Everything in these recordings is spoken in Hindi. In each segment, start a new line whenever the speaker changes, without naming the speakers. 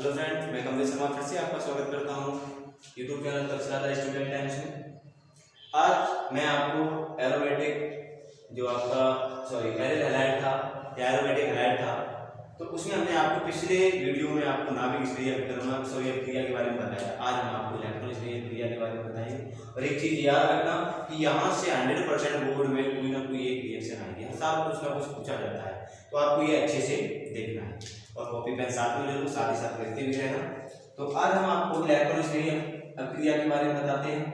हेलो फ्रेंड, मैं कमलेश शर्मा फिर से आपका स्वागत करता हूं YouTube channel Takshashila student times में। आज मैं आपको एरोमेटिक जो आपका एरियल हैलाइड था या एरोमेटिक हैलाइड था, तो उसमें हमने आपको पिछले वीडियो में आपको नाभिक स्त्रीय क्रिया के बारे में बताया। आज हम आपको इलेक्ट्रॉन स्त्रीय क्रिया के बारे में बताएंगे। और एक चीज याद रखना कि यहाँ से 100% बोर्ड में कोई ना कोई एक रिएक्शन आएगी, हर साल कुछ ना कुछ पूछा जाता है, तो आपको ये अच्छे से देखना है और कॉपी पेन साथ में ले लो, साथ ही साथ लिखते भी रहना। तो आज हम आपको इलेक्ट्रॉन स्त्रीय क्रिया के बारे में बताते हैं।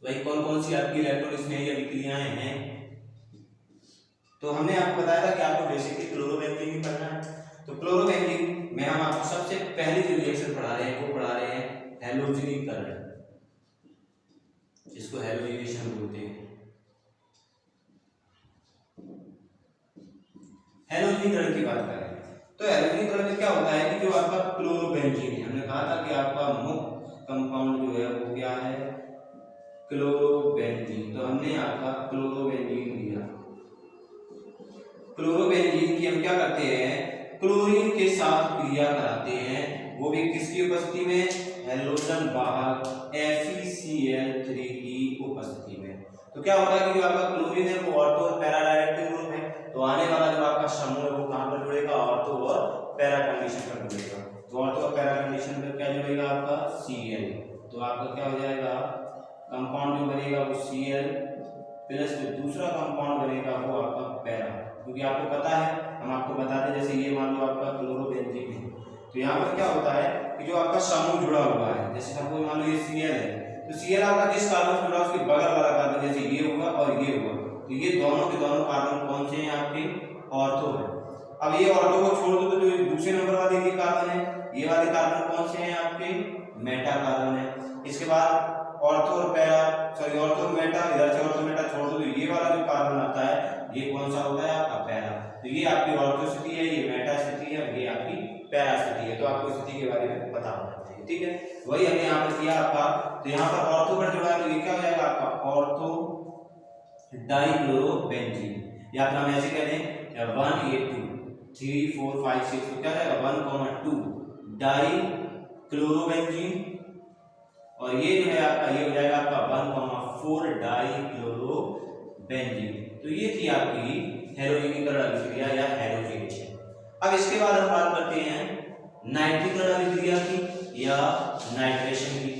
वही कौन कौन सी आपकी इलेक्ट्रॉन स्त्रीय क्रियाएं हैं। तो हमने आपको बताया था कि आपको बेसिकली क्लोरोबेंजीन ही पढ़ना है। तो क्लोरोबेंजीन में हम आपको सबसे पहली जो रिएक्शन पढ़ा रहे हैं वो पढ़ा रहे हैं हैलोजनीकरण, जिसको हैलोजिनेशन बोलते हैं। हैलोजनीकरण की बात करें तो हैलोजनीकरण में क्या होता है कि जो आपका क्लोरोबेंजीन है, हमने कहा था कि आपका मुख्य कंपाउंड जो है वो क्या है, क्लोरोबेंजीन। तो हमने आपका क्लोरोबेंजीन लिया। क्लोरोबेंजीन की हम क्या करते हैं, क्लोरीन के साथ क्रिया कराते हैं, वो भी किसकी उपस्थिति में, हैलोजन वाहक FeCl3 की उपस्थिति में। तो क्या होता है कि जो आपका क्लोरीन है वो ऑर्थो और पैरा डायरेक्टिव ग्रुप है, तो आने वाला जो आपका समूह है वो कहां पर जुड़ेगा, ऑर्थो और पैरा कंडीशन पर जुड़ेगा। तो ऑर्थो और पैरा कंडीशन पर क्या जुड़ेगा आपका Cl। तो आपका क्या हो जाएगा, कंपाउंड जो बनेगा वो Cl प्लस जो दूसरा कंपाउंड बनेगा वो आपका पैरा। क्योंकि आपको पता है, हम आपको बताते हैं, जैसे ये मान लो आपका क्लोरोबेंजीन है, तो यहाँ पर क्या होता है कि जो आपका समूह जुड़ा हुआ है, जैसे सपोज मान लो ये Cl है, तो Cl आपका जिस कार्बन से जुड़ा उसके बगल वाला कार्बन, जैसे ये हुआ और ये हुआ, तो ये दोनों के दोनों कार्बन कौन से हैं आपके, ऑर्थो है। अब ये ऑर्थो को छोड़ दो तो जो दूसरे नंबर वाले ये कार्बन है, ये वाले कार्बन कौन से हैं आपके, मेटा कार्बन है। इसके बाद ऑर्थो और पैरा, ऑर्थो और मेटा, इधर से ऑर्थो मेटा छोड़ दो तो ये वाला जो कार्बन आता है ये कौन सा होता है आपका पैरा। तो ये आपकी ऑर्थो स्थिति है, ये मेटा स्थिति है, ये आपकी पैरा स्थिति है। तो आपको स्थिति के बारे में पता होना चाहिए, ठीक है। वही हमने यहाँ पर किया आपका, तो यहाँ पर ऑर्थो पर जुड़ा है तो ये क्या हो जाएगा आपका ऑर्थो डाइक्लोरोबेंजीन, या फिर हम ऐसे कह दें 1A2 3 4 5 6, तो क्या जाएगा 1,2 डाई क्लोरोबेंजीन, और ये जो है आपका ये हो जाएगा आपका 1,4 डाई क्लोरोबेंजीन। तो ये थी आपकी हैलोजनीकरण अभिक्रिया या हैलोजिनेशन। अब इसके बाद हम बात करते हैं नाइट्रीकरण अभिक्रिया की या नाइट्रेशन की।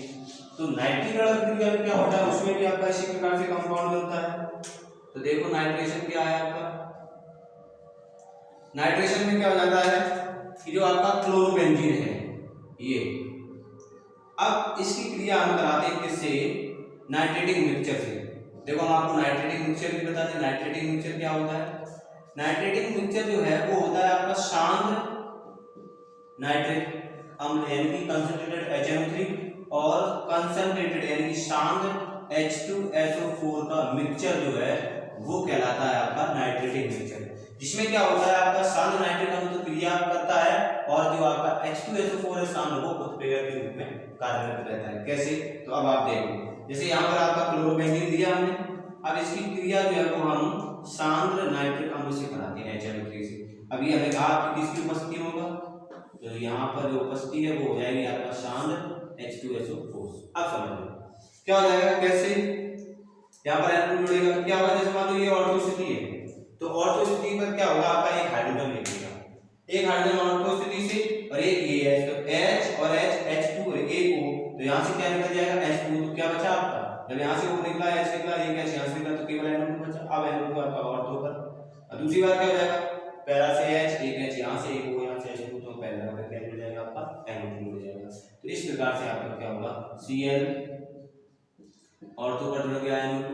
तो नाइट्रीकरण अभिक्रिया में क्या होता है, उसमें भी आपका इसी प्रकार से कंपाउंड बनता है। तो देखो नाइट्रेशन क्या है आपका, नाइट्रेशन में क्या हो जाता है कि जो आपका क्लोरोबेंजीन है ये, अब इसकी क्रिया हम कराते हैं किससे, नाइट्रेटिक मिक्सचर से। देखो हम आपको नाइट्रेटिक मिक्सचर भी बताते हैं। नाइट्रेटिक मिक्सचर क्या होता है, नाइट्रेटिक मिक्सचर जो है वो होता है आपका सांद्र नाइट्रिक अम्ल यानी कि कंसंट्रेटेड HNO3 और कंसंट्रेटेड यानी कि सांद्र H2SO4 का मिक्सचर जो है वो कहलाता है आपका नाइट्रेटिक मिक्सचर, जिसमें क्या होता है आपका सांद्र नाइट्रिक अम्ल तो क्रिया करता है और जो आपका H2SO4 है सांद्र वो उत्प्रेरक के रूप में कार्यरत रहता है। कैसे, तो अब आप देखो, जैसे यहाँ पर आपका क्लोरोबेंजीन दिया हमने, अब इसकी क्रिया जो है वो हम सांद्र नाइट्रिक अम्ल से कराते हैं HNO3 से। अभी हमने कहा कि किसकी उपस्थिति होगा, तो यहाँ पर जो उपस्थिति है वो हो जाएगी आपका सांद्र H2SO4। अब समझ लो क्या हो जाएगा, कैसे, यहाँ पर N2 जुड़ेगा तो क्या होगा, जैसे मान लो ये ऑर्थो स्थिति है, तो ऑर्थो स्थिति पर क्या होगा आपका एक हाइड्रोजन निकलेगा, एक हाइड्रोजन ऑर्थो स्थिति से और एक ये है, तो H और H H2 और एक O, तो यहाँ से क्या निकल जाएगा H2, तो क्या बचा आपका, जब यहाँ से O निकला, H निकला, एक H यहाँ से निकला, तो केवल N2 बचा। अब N2 आपका ऑर्थो पर, और दूसरी बात क्या हो जाएगा, पैरा से H, एक H यहाँ से, एक O यहाँ से, H2, तो पैरा का क्या मिल जाएगा आपका N2 मिल जाएगा। तो इस प्रकार से आपका क्या होगा, Cl ऑर्थो पर जुड़ गया N2,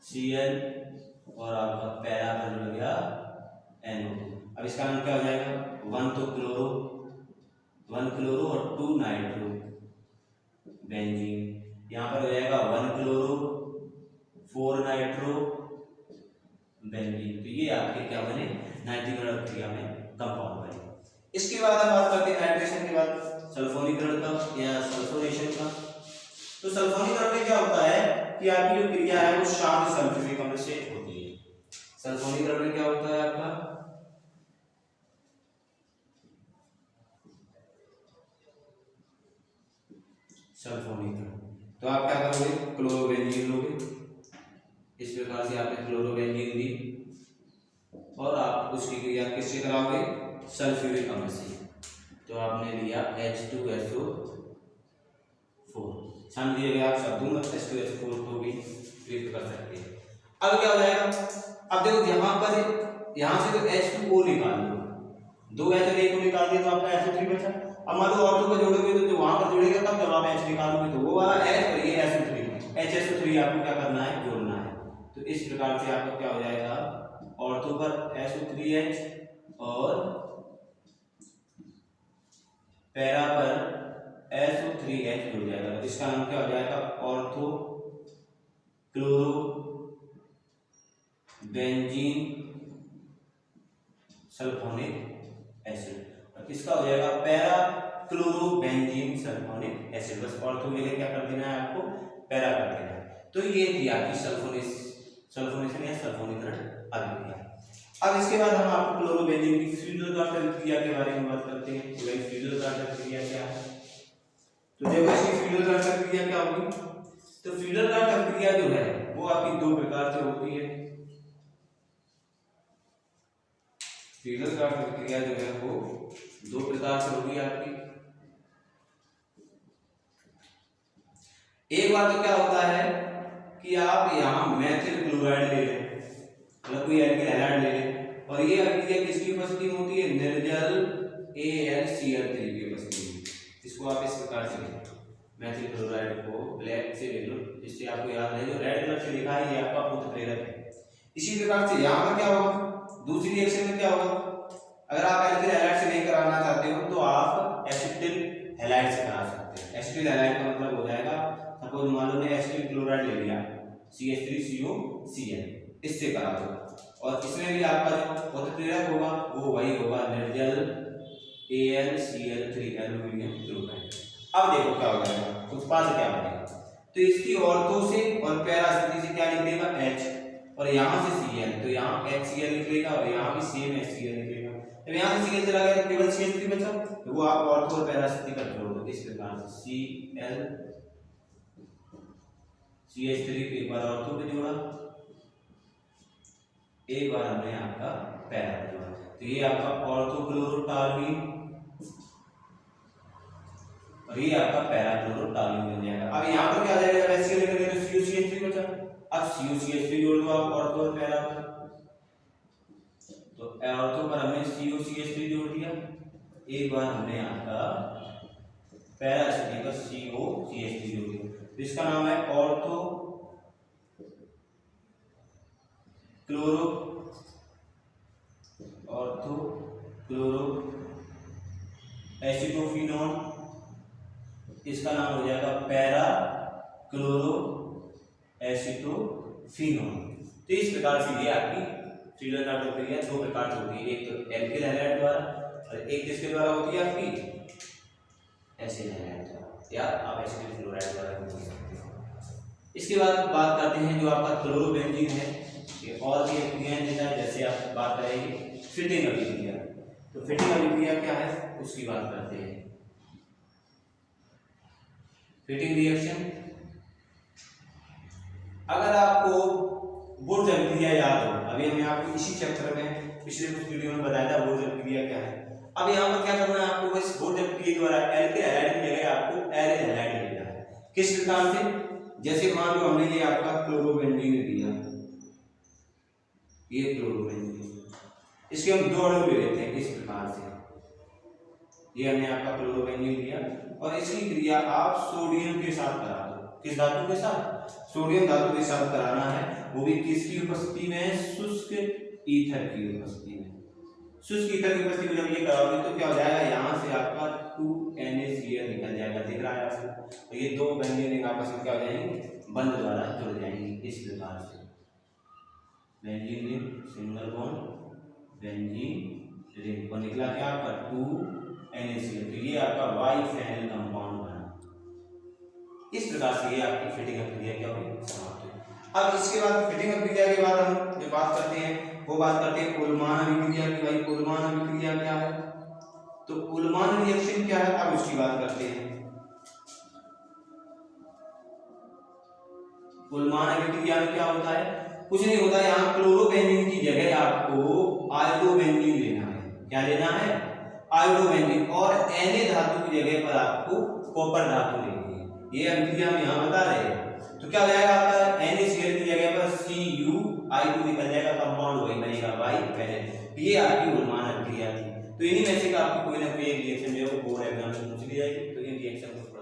Cl और आपका पैरा पर जुड़ गया NO2। अब इसका नाम क्या हो जाएगा, 1 तो क्लोरो, 1 क्लोरो और 2 नाइट्रो बेंजीन, यहाँ पर हो जाएगा 1 क्लोरो 4 नाइट्रो बेंजीन। तो ये आपके क्या बने, नाइट्रीकरण क्रिया में कंपाउंड बने। इसके बाद हम बात करते हैं नाइट्रेशन के बाद सल्फोनीकरण का या सल्फोनेशन का। तो सल्फोनीकरण में क्या होता है कि आपकी जो क्रिया है वो शांत सल्फ्यूरिक अम्ल से होती है। सल्फोनीकरण में क्या होता है आपका, सल्फोनीकरण। तो आप क्या करोगे, क्लोरोबेंजीन लोगे, इस प्रकार से आपने क्लोरोबेंजीन ली और आप उसकी क्रिया किससे कराओगे, सल्फ्यूरिक अम्ल से। तो आपने लिया H2SO4, ध्यान दीजिएगा आप शब्दों में H2SO4 को भी प्रयुक्त कर सकते हैं। अब क्या हो जाएगा, अब देखो यहाँ पर यहाँ से तो H2O निकाल लो, 2 H और 1 को निकाल दिया तो आपका SO3 बचा। अब मान लो ऑर्थो को जोड़ोगे तो जो वहां पर जोड़ेगा तब जब आप H निकालोगे तो वो वाला H और ये SO3 आपको क्या करना है, जोड़ना है। तो इस प्रकार से आपका क्या हो जाएगा, ऑर्थो पर SO3H और पैरा पर SO3H जुड़ जाएगा। तो इसका नाम क्या हो जाएगा, ortho chloro benzene sulphonic acid, और इसका हो जाएगा para chloro benzene sulphonic acid. बस ऑर्थो के लिए क्या कर देना है आपको, पैरा कर देना है। तो ये थी आपकी सल्फोनेशन या सल्फोनीकरण अभिक्रिया। अब इसके बाद हम आपको क्लोरोबेंजीन की फ्यूजल क्रिया के बारे में बात करते हैं। तो भाई फ्यूजल क्रिया क्या है, तो जब इसकी फ्यूजल क्रिया क्या होगी, तो फ्यूजल क्रिया जो है वो आपकी 2 प्रकार से होती है। फ्यूजल क्रिया जो है वो 2 प्रकार से होगी आपकी। एक बार तो क्या होता है कि आप यहाँ मेथिल क्लोराइड ले लें, मतलब कोई एल्किल हैलाइड ले लें, और ये अभिक्रिया किसकी उपस्थिति में होती है, निर्जल AlCl3 की उपस्थिति में। इसको आप इस प्रकार से लिखें, मेथिल क्लोराइड को ब्लैक से लिख लो जिससे आपको याद रहे, जो रेड कलर से लिखा है ये आपका उत्प्रेरक है। इसी प्रकार से यहाँ पर क्या होगा, दूसरी रिएक्शन में क्या होगा, अगर आप एल्किल हैलाइड से नहीं कराना चाहते हो तो आप एसिटिल हैलाइड से करा सकते हैं। एसिटिल हैलाइड का मतलब हो जाएगा, सपोज मान लो ने एसिटिल क्लोराइड ले लिया CH3COCl, इससे करा दो, और इसमें भी आपका जो उत्प्रेरक होगा वो वही होगा, निर्जल AlCl3 एल्यूमिनियम क्लोराइड। अब देखो क्या हो जाएगा, उत्पाद क्या बनेगा, तो इसकी ऑर्थो से और पैरा स्थिति से क्या निकलेगा, H, और यहाँ से Cl, तो यहाँ HCl निकलेगा और यहाँ भी सेम HCl निकलेगा। जब यहाँ से Cl चला गया तो केवल CH3 बचा, तो वो आप ऑर्थो और पैरा स्थिति का जोड़ दो इस प्रकार से, Cl CH3 एक बार ऑर्थो पे जोड़ा, एक बार हमने आपका पैरा पे जोड़ा, तो ये आपका ऑर्थोक्लोरोटालुइन और ये आपका पैराक्लोरोटालुइन बन जाएगा। अब यहाँ पर क्या आ जाएगा, जब HCl निकल गया तो COCH3 बचा, अब COCH3 जोड़ दो आप ऑर्थो और पैरा पर, तो ऑर्थो पर हमने COCH3 जोड़ दिया, एक बार हमने आपका पैरा स्थिति पर COCH3 जोड़ दिया, तो इसका नाम है ऑर्थो क्लोरो एसिटोफिनोन, इसका नाम हो जाएगा पैरा क्लोरो एसिटोफिनोन। तो इस प्रकार से ये आपकी फ्यूजल प्रक्रिया 2 प्रकार से होती है, एक तो एल्किल हैलाइड द्वारा और एक किसके द्वारा होती है आपकी, एसिड हैलाइड द्वारा, या आप एसिटिल क्लोराइड द्वारा भी हो सकते हो। इसके बाद बात करते हैं जो आपका क्लोरोबेंजीन है, ये और भी अभिक्रियाएं देता है, जैसे आप बात करेंगे फिटिंग अभिक्रिया। तो फिटिंग अभिक्रिया क्या है उसकी बात करते हैं। फिटिंग रिएक्शन, अगर आपको बुर्ज अभिक्रिया याद हो, अभी हमने आपको इसी चैप्टर में पिछले कुछ वीडियो में बताया था बुर्ज अभिक्रिया क्या है। अब यहाँ पर क्या करना है आपको, बस बुर्ज अभिक्रिया द्वारा एल्किल हैलाइड की जगह आपको एरिल हैलाइड लेना है। किस प्रकार से, जैसे मान लो हमने ये आपका क्लोरोबेंजीन लिया, ये क्लोरोबेंजीन, इसके हम 2 अणु ले लेते हैं इस प्रकार से, ये हमने आपका क्लोरोबेंजीन लिया और इसकी क्रिया आप सोडियम के साथ करा दो। किस धातु के साथ, सोडियम धातु के साथ कराना है, वो भी किसकी उपस्थिति में, शुष्क ईथर की उपस्थिति में। शुष्क ईथर की उपस्थिति में जब ये कराओगे तो क्या हो जाएगा, यहाँ से आपका 2NaCl निकल जाएगा, दिख रहा है आपको, तो ये 2 बेंजीन आपस में क्या हो जाएंगे, बंध द्वारा जुड़ जाएंगे इस प्रकार से, benzene ring single bond benzene ring, और निकला क्या आपका 2NaCl, तो ये आपका बाइफेनल कंपाउंड बना। इस प्रकार से ये आपकी फिटिंग अभिक्रिया क्या होगी, समाप्त हुई। अब इसके बाद फिटिंग अभिक्रिया के बाद हम जो बात करते हैं वो बात करते हैं उल्मान अभिक्रिया की। भाई उल्मान अभिक्रिया क्या है, तो उल्मान रिएक्शन क्या है, अब उसकी बात करते हैं। गुलमान अभिक्रिया में क्या होता है, कुछ नहीं होता, यहाँ क्लोरोबेंजीन की जगह आपको आयोडोबेंजीन लेना है। क्या लेना है? आयोडोबेंजीन। और Na धातु की जगह पर आपको कॉपर धातु लेनी है। ये अभिक्रिया हम यहाँ बता रहे हैं। तो क्या हो जाएगा आपका NaCl की जगह पर CuI2 निकल जाएगा, कंपाउंड वही बनेगा बाइफेनल। ये आपकी गुलमान अभिक्रिया थी। तो इन्हीं में से आपकी कोई ना कोई एक रिएक्शन जो है वो बोर्ड एग्जाम में पूछ ली जाएगी। तो इन रिएक्शन को